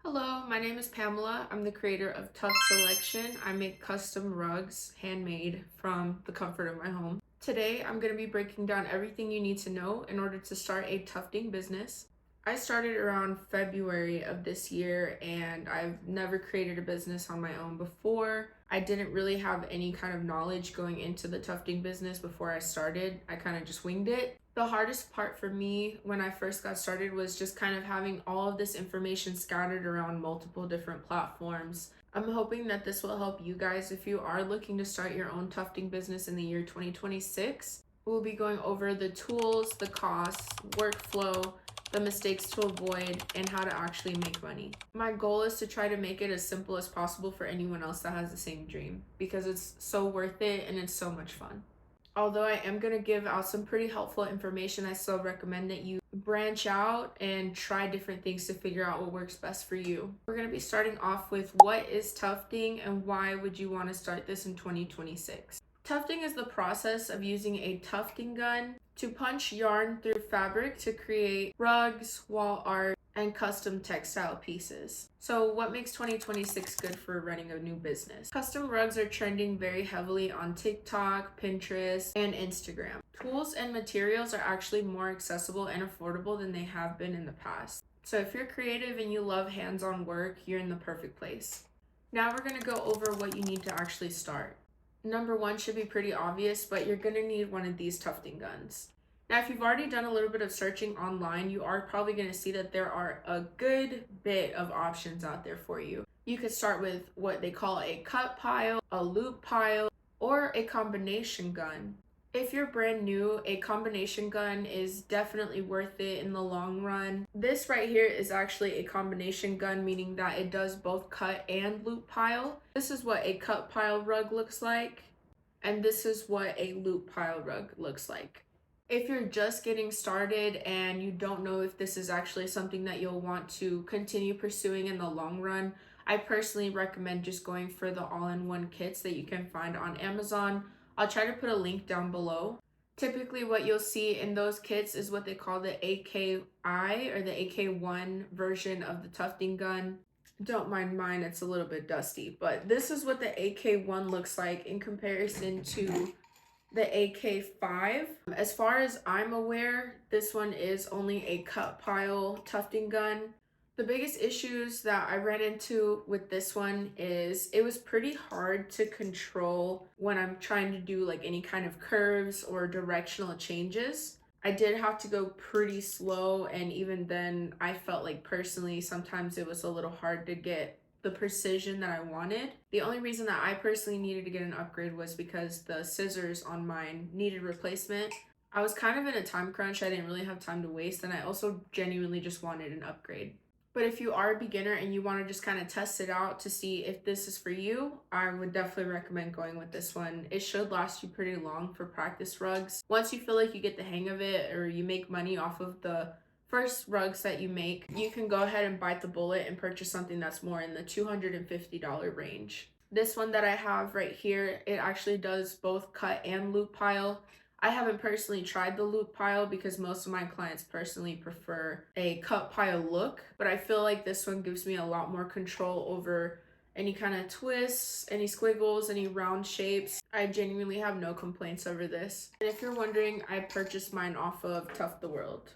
Hello, my name is Pamela. I'm the creator of Tuft Selection. I make custom rugs, handmade, from the comfort of my home. Today, I'm going to be breaking down everything you need to know in order to start a tufting business. I started around February of this year and I've never created a business on my own before. I didn't really have any kind of knowledge going into the tufting business before I started. I kind of just winged it. The hardest part for me when I first got started was just kind of having all of this information scattered around multiple different platforms. I'm hoping that this will help you guys if you are looking to start your own tufting business in the year 2026. We'll be going over the tools, the costs, workflow, the mistakes to avoid, and how to actually make money. My goal is to try to make it as simple as possible for anyone else that has the same dream because it's so worth it and it's so much fun. Although I am going to give out some pretty helpful information, I still recommend that you branch out and try different things to figure out what works best for you. We're going to be starting off with what is tufting and why would you want to start this in 2026. Tufting is the process of using a tufting gun to punch yarn through fabric to create rugs, wall art, and custom textile pieces. So what makes 2026 good for running a new business? Custom rugs are trending very heavily on TikTok, Pinterest, and Instagram. Tools and materials are actually more accessible and affordable than they have been in the past. So if you're creative and you love hands-on work, you're in the perfect place. Now we're going to go over what you need to actually start. Number one should be pretty obvious, but you're going to need one of these tufting guns. Now, if you've already done a little bit of searching online, you are probably going to see that there are a good bit of options out there for you. You could start with what they call a cut pile, a loop pile, or a combination gun. If you're brand new, a combination gun is definitely worth it in the long run. This right here is actually a combination gun, meaning that it does both cut and loop pile. This is what a cut pile rug looks like, and this is what a loop pile rug looks like. If you're just getting started and you don't know if this is actually something that you'll want to continue pursuing in the long run, I personally recommend just going for the all-in-one kits that you can find on Amazon. I'll try to put a link down below. Typically what you'll see in those kits is what they call the AKI or the AK1 version of the tufting gun. Don't mind mine, it's a little bit dusty, but this is what the AK1 looks like in comparison to the AK5. As far as I'm aware, this one is only a cut pile tufting gun. The biggest issues that I ran into with this one is it was pretty hard to control when I'm trying to do like any kind of curves or directional changes. I did have to go pretty slow, and even then I felt like personally sometimes it was a little hard to get the precision that I wanted. The only reason that I personally needed to get an upgrade was because the scissors on mine needed replacement. I was kind of in a time crunch. I didn't really have time to waste, and I also genuinely just wanted an upgrade. But if you are a beginner and you want to just kind of test it out to see if this is for you, I would definitely recommend going with this one. It should last you pretty long for practice rugs. Once you feel like you get the hang of it or you make money off of the first rugs that you make, you can go ahead and bite the bullet and purchase something that's more in the $250 range. This one that I have right here, it actually does both cut and loop pile. I haven't personally tried the loop pile because most of my clients personally prefer a cut pile look, but I feel like this one gives me a lot more control over any kind of twists, any squiggles, any round shapes. I genuinely have no complaints over this. And if you're wondering, I purchased mine off of Tuft the World.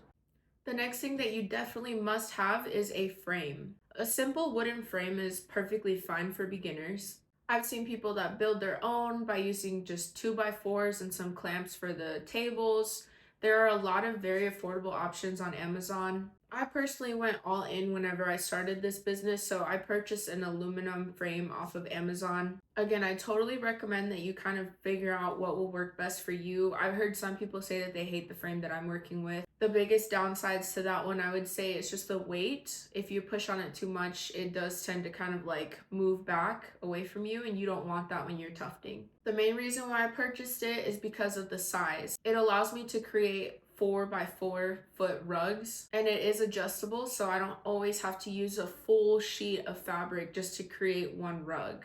The next thing that you definitely must have is a frame. A simple wooden frame is perfectly fine for beginners. I've seen people that build their own by using just 2x4s and some clamps for the tables. There are a lot of very affordable options on Amazon. I personally went all in whenever I started this business, so I purchased an aluminum frame off of Amazon. Again, I totally recommend that you kind of figure out what will work best for you. I've heard some people say that they hate the frame that I'm working with. The biggest downsides to that one, I would say, is just the weight. If you push on it too much, it does tend to kind of like move back away from you, and you don't want that when you're tufting. The main reason why I purchased it is because of the size. It allows me to create 4x4 foot rugs, and it is adjustable, so I don't always have to use a full sheet of fabric just to create one rug.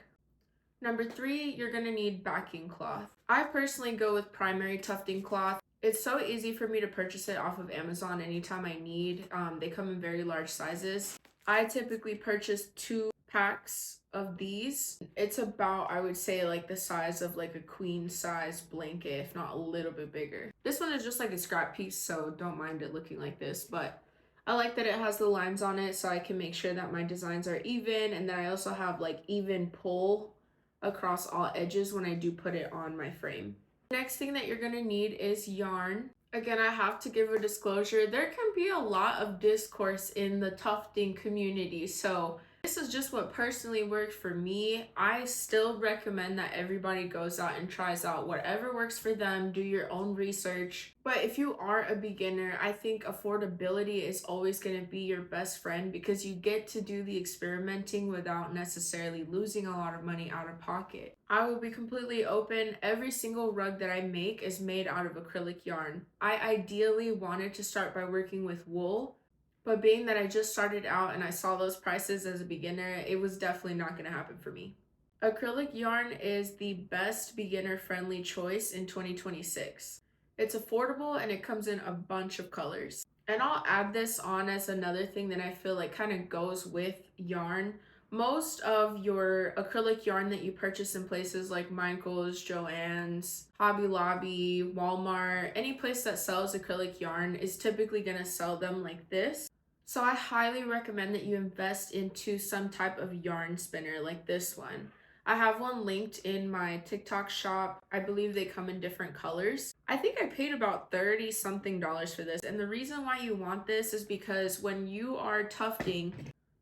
Number 3, you're gonna need backing cloth. I personally go with primary tufting cloth. It's so easy for me to purchase it off of Amazon anytime I need. They come in very large sizes. I typically purchase 2 packs of these. It's about, I would say, like the size of like a queen size blanket, if not a little bit bigger. This one is just like a scrap piece, so don't mind it looking like this, but I like that it has the lines on it so I can make sure that my designs are even, and then I also have like even pull across all edges when I do put it on my frame. Next thing that you're gonna need is yarn. Again, I have to give a disclosure. There can be a lot of discourse in the tufting community, so this is just what personally worked for me. I still recommend that everybody goes out and tries out whatever works for them. Do your own research. But if you are a beginner, I think affordability is always going to be your best friend because you get to do the experimenting without necessarily losing a lot of money out of pocket. I will be completely open. Every single rug that I make is made out of acrylic yarn. I ideally wanted to start by working with wool, but being that I just started out and I saw those prices as a beginner, it was definitely not going to happen for me. Acrylic yarn is the best beginner-friendly choice in 2026. It's affordable and it comes in a bunch of colors. And I'll add this on as another thing that I feel like kind of goes with yarn. Most of your acrylic yarn that you purchase in places like Michael's, Joann's, Hobby Lobby, Walmart, any place that sells acrylic yarn is typically going to sell them like this. So I highly recommend that you invest into some type of yarn spinner like this one. I have one linked in my TikTok shop. I believe they come in different colors. I think I paid about 30 something dollars for this. And the reason why you want this is because when you are tufting,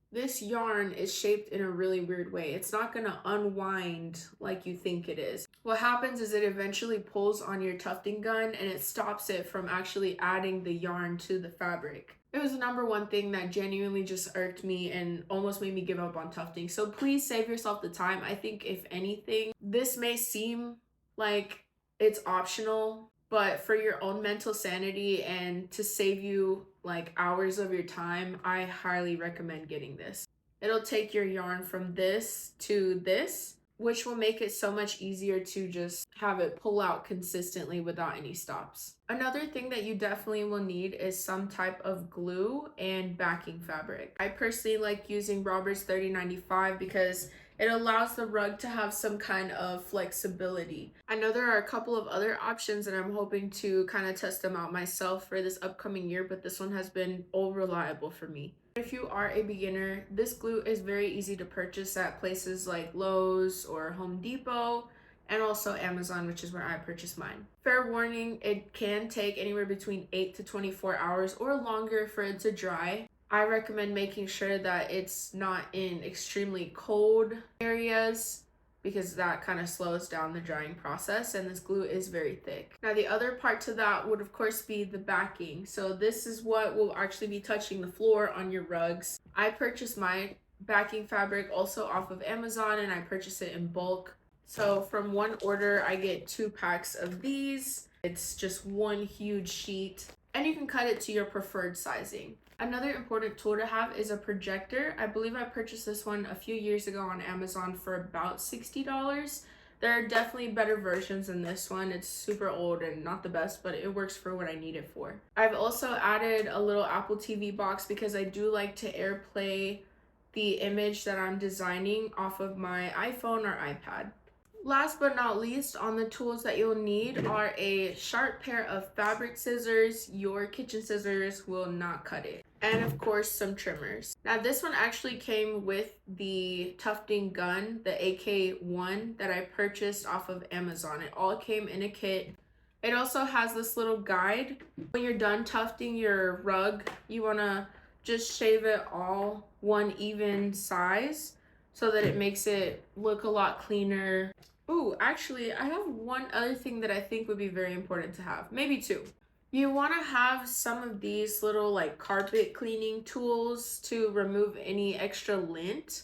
this yarn is shaped in a really weird way. It's not gonna unwind like you think it is. What happens is it eventually pulls on your tufting gun and it stops it from actually adding the yarn to the fabric. It was the number one thing that genuinely just irked me and almost made me give up on tufting. So please save yourself the time. I think if anything, this may seem like it's optional, but for your own mental sanity and to save you like hours of your time, I highly recommend getting this. It'll take your yarn from this to this, which will make it so much easier to just have it pull out consistently without any stops. Another thing that you definitely will need is some type of glue and backing fabric. I personally like using Robert's 3095 because it allows the rug to have some kind of flexibility. I know there are a couple of other options and I'm hoping to kind of test them out myself for this upcoming year, but this one has been all reliable for me. If you are a beginner, this glue is very easy to purchase at places like Lowe's or Home Depot and also Amazon, which is where I purchased mine. Fair warning, it can take anywhere between 8 to 24 hours or longer for it to dry. I recommend making sure that it's not in extremely cold areas because that kind of slows down the drying process, and this glue is very thick. Now the other part to that would of course be the backing. So this is what will actually be touching the floor on your rugs. I purchased my backing fabric also off of Amazon and I purchased it in bulk. So from one order I get 2 packs of these. It's just one huge sheet and you can cut it to your preferred sizing. Another important tool to have is a projector. I believe I purchased this one a few years ago on Amazon for about $60. There are definitely better versions than this one. It's super old and not the best, but it works for what I need it for. I've also added a little Apple TV box because I do like to AirPlay the image that I'm designing off of my iPhone or iPad. Last but not least, on the tools that you'll need are a sharp pair of fabric scissors. Your kitchen scissors will not cut it. And of course, some trimmers. Now this one actually came with the tufting gun, the AK1 that I purchased off of Amazon. It all came in a kit. It also has this little guide. When you're done tufting your rug, you wanna just shave it all one even size so that it makes it look a lot cleaner. Ooh, actually, I have one other thing that I think would be very important to have. Maybe 2. You want to have some of these little like carpet cleaning tools to remove any extra lint.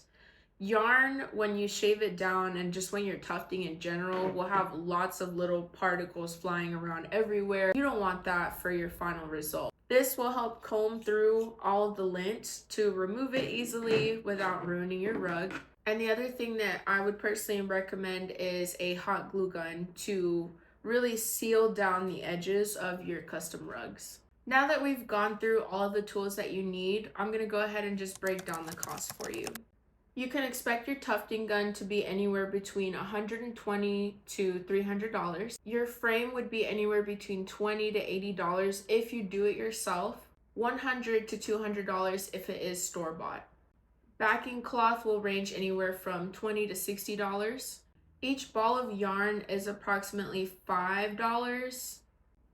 Yarn, when you shave it down and just when you're tufting in general, will have lots of little particles flying around everywhere. You don't want that for your final result. This will help comb through all of the lint to remove it easily without ruining your rug. And the other thing that I would personally recommend is a hot glue gun to really seal down the edges of your custom rugs. Now that we've gone through all of the tools that you need, I'm going to go ahead and just break down the cost for you. You can expect your tufting gun to be anywhere between $120 to $300. Your frame would be anywhere between $20 to $80 if you do it yourself, $100 to $200 if it is store-bought. Backing cloth will range anywhere from $20 to $60. Each ball of yarn is approximately $5.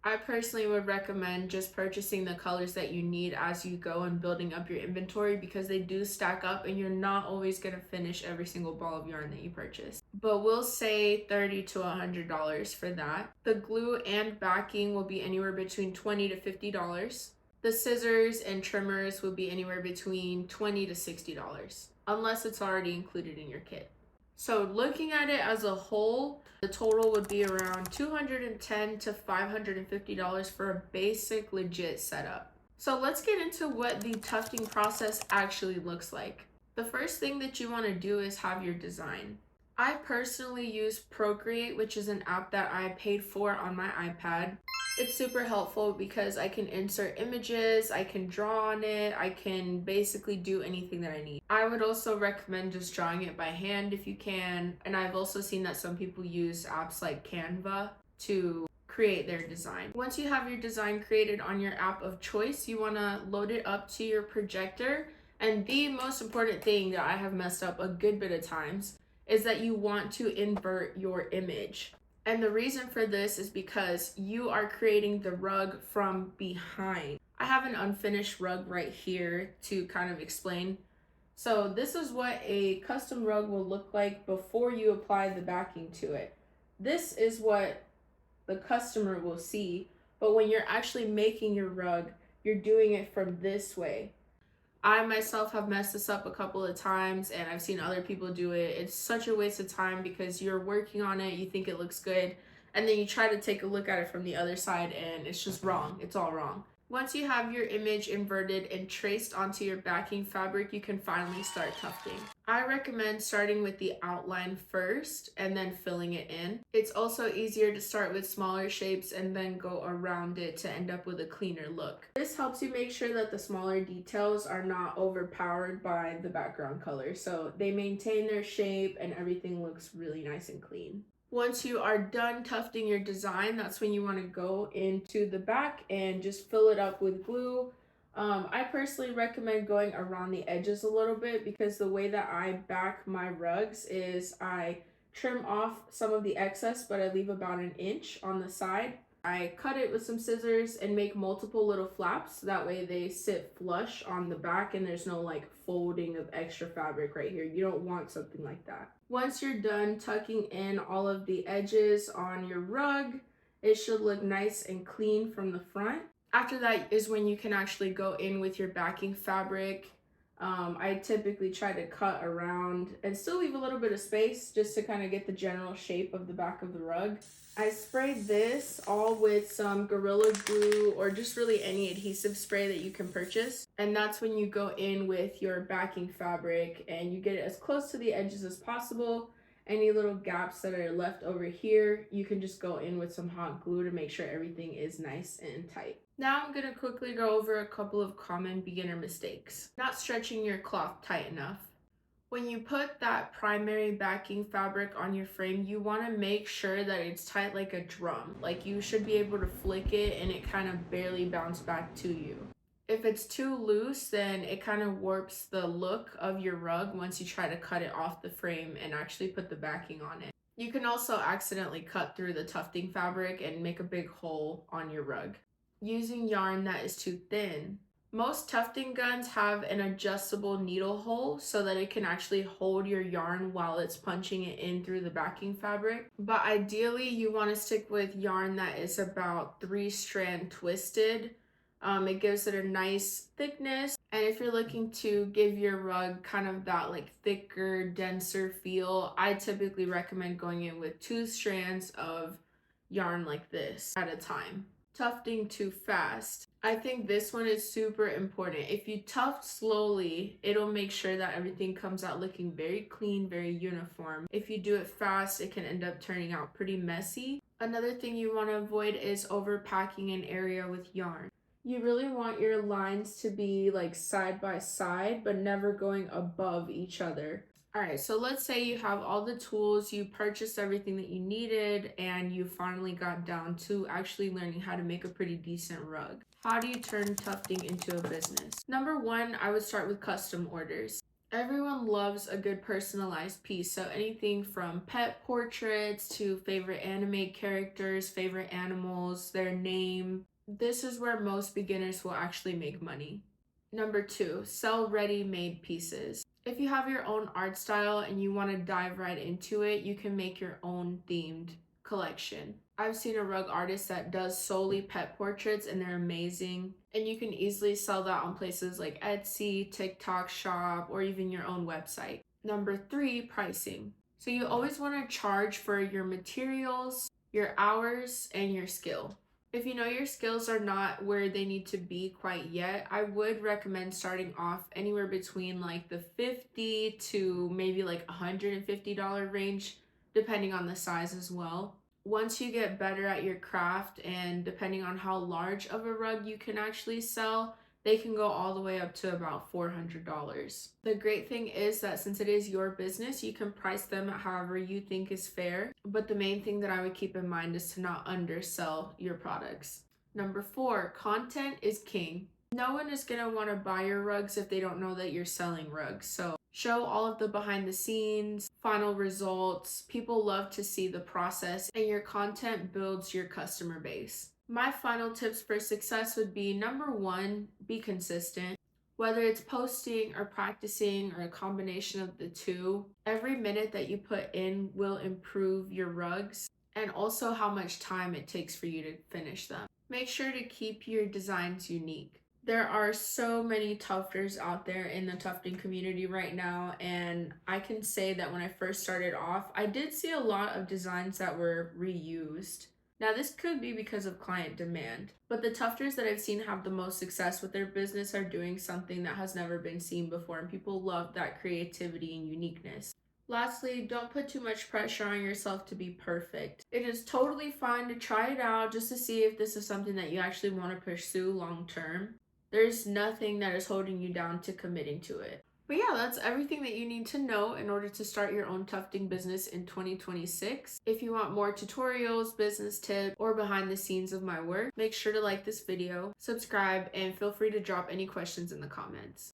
I personally would recommend just purchasing the colors that you need as you go and building up your inventory, because they do stack up and you're not always going to finish every single ball of yarn that you purchase. But we'll say $30 to $100 for that. The glue and backing will be anywhere between $20 to $50. The scissors and trimmers will be anywhere between $20 to $60, unless it's already included in your kit. So looking at it as a whole, the total would be around $210 to $550 for a basic legit setup. So let's get into what the tufting process actually looks like. The first thing that you want to do is have your design. I personally use Procreate, which is an app that I paid for on my iPad. It's super helpful because I can insert images, I can draw on it, I can basically do anything that I need. I would also recommend just drawing it by hand if you can, and I've also seen that some people use apps like Canva to create their design. Once you have your design created on your app of choice, you want to load it up to your projector, and the most important thing that I have messed up a good bit of times is that you want to invert your image. And the reason for this is because you are creating the rug from behind. I have an unfinished rug right here to kind of explain. So this is what a custom rug will look like before you apply the backing to it. This is what the customer will see, but when you're actually making your rug, you're doing it from this way. I myself have messed this up a couple of times, and I've seen other people do it. It's such a waste of time because you're working on it, you think it looks good, and then you try to take a look at it from the other side and it's just wrong. It's all wrong. Once you have your image inverted and traced onto your backing fabric, you can finally start tufting. I recommend starting with the outline first and then filling it in. It's also easier to start with smaller shapes and then go around it to end up with a cleaner look. This helps you make sure that the smaller details are not overpowered by the background color, so they maintain their shape and everything looks really nice and clean. Once you are done tufting your design, that's when you want to go into the back and just fill it up with glue. I personally recommend going around the edges a little bit, because the way that I back my rugs is I trim off some of the excess, but I leave about an inch on the side. I cut it with some scissors and make multiple little flaps. That way they sit flush on the back and there's no like folding of extra fabric right here. You don't want something like that. Once you're done tucking in all of the edges on your rug, it should look nice and clean from the front. After that is when you can actually go in with your backing fabric. I typically try to cut around and still leave a little bit of space just to kind of get the general shape of the back of the rug. I sprayed this all with some Gorilla Glue or just really any adhesive spray that you can purchase. And that's when you go in with your backing fabric and you get it as close to the edges as possible. Any little gaps that are left over here, you can just go in with some hot glue to make sure everything is nice and tight. Now I'm going to quickly go over a couple of common beginner mistakes. Not stretching your cloth tight enough. When you put that primary backing fabric on your frame, you want to make sure that it's tight like a drum. Like you should be able to flick it and it kind of barely bounce back to you. If it's too loose, then it kind of warps the look of your rug once you try to cut it off the frame and actually put the backing on it. You can also accidentally cut through the tufting fabric and make a big hole on your rug. Using yarn that is too thin. Most tufting guns have an adjustable needle hole so that it can actually hold your yarn while it's punching it in through the backing fabric. But ideally, you want to stick with yarn that is about 3-strand twisted. It gives it a nice thickness. And if you're looking to give your rug kind of that like thicker, denser feel, I typically recommend going in with 2 strands of yarn like this at a time. Tufting too fast. I think this one is super important. If you tuft slowly, it'll make sure that everything comes out looking very clean, very uniform. If you do it fast, it can end up turning out pretty messy. Another thing you want to avoid is overpacking an area with yarn. You really want your lines to be like side by side, but never going above each other. All right, so let's say you have all the tools, you purchased everything that you needed, and you finally got down to actually learning how to make a pretty decent rug. How do you turn tufting into a business? Number one, I would start with custom orders. Everyone loves a good personalized piece, so anything from pet portraits to favorite anime characters, favorite animals, their name. This is where most beginners will actually make money. Number two, sell ready-made pieces. If you have your own art style and you want to dive right into it, you can make your own themed collection. I've seen a rug artist that does solely pet portraits and they're amazing. And you can easily sell that on places like Etsy, TikTok Shop, or even your own website. Number three, pricing. So you always want to charge for your materials, your hours, and your skill. If you know your skills are not where they need to be quite yet, I would recommend starting off anywhere between like the $50 to maybe like $150 range, depending on the size as well. Once you get better at your craft and depending on how large of a rug you can actually sell, they can go all the way up to about $400. The great thing is that since it is your business, you can price them however you think is fair. But the main thing that I would keep in mind is to not undersell your products. Number four, content is king. No one is going to want to buy your rugs if they don't know that you're selling rugs. So show all of the behind the scenes, final results. People love to see the process, and your content builds your customer base. My final tips for success would be number one, be consistent. Whether it's posting or practicing or a combination of the two, every minute that you put in will improve your rugs and also how much time it takes for you to finish them. Make sure to keep your designs unique. There are so many tufters out there in the tufting community right now, and I can say that when I first started off, I did see a lot of designs that were reused. Now, this could be because of client demand, but the tufters that I've seen have the most success with their business are doing something that has never been seen before, and people love that creativity and uniqueness. Lastly, don't put too much pressure on yourself to be perfect. It is totally fine to try it out just to see if this is something that you actually want to pursue long term. There's nothing that is holding you down to committing to it. But yeah, that's everything that you need to know in order to start your own tufting business in 2026. If you want more tutorials, business tips, or behind the scenes of my work, make sure to like this video, subscribe, and feel free to drop any questions in the comments.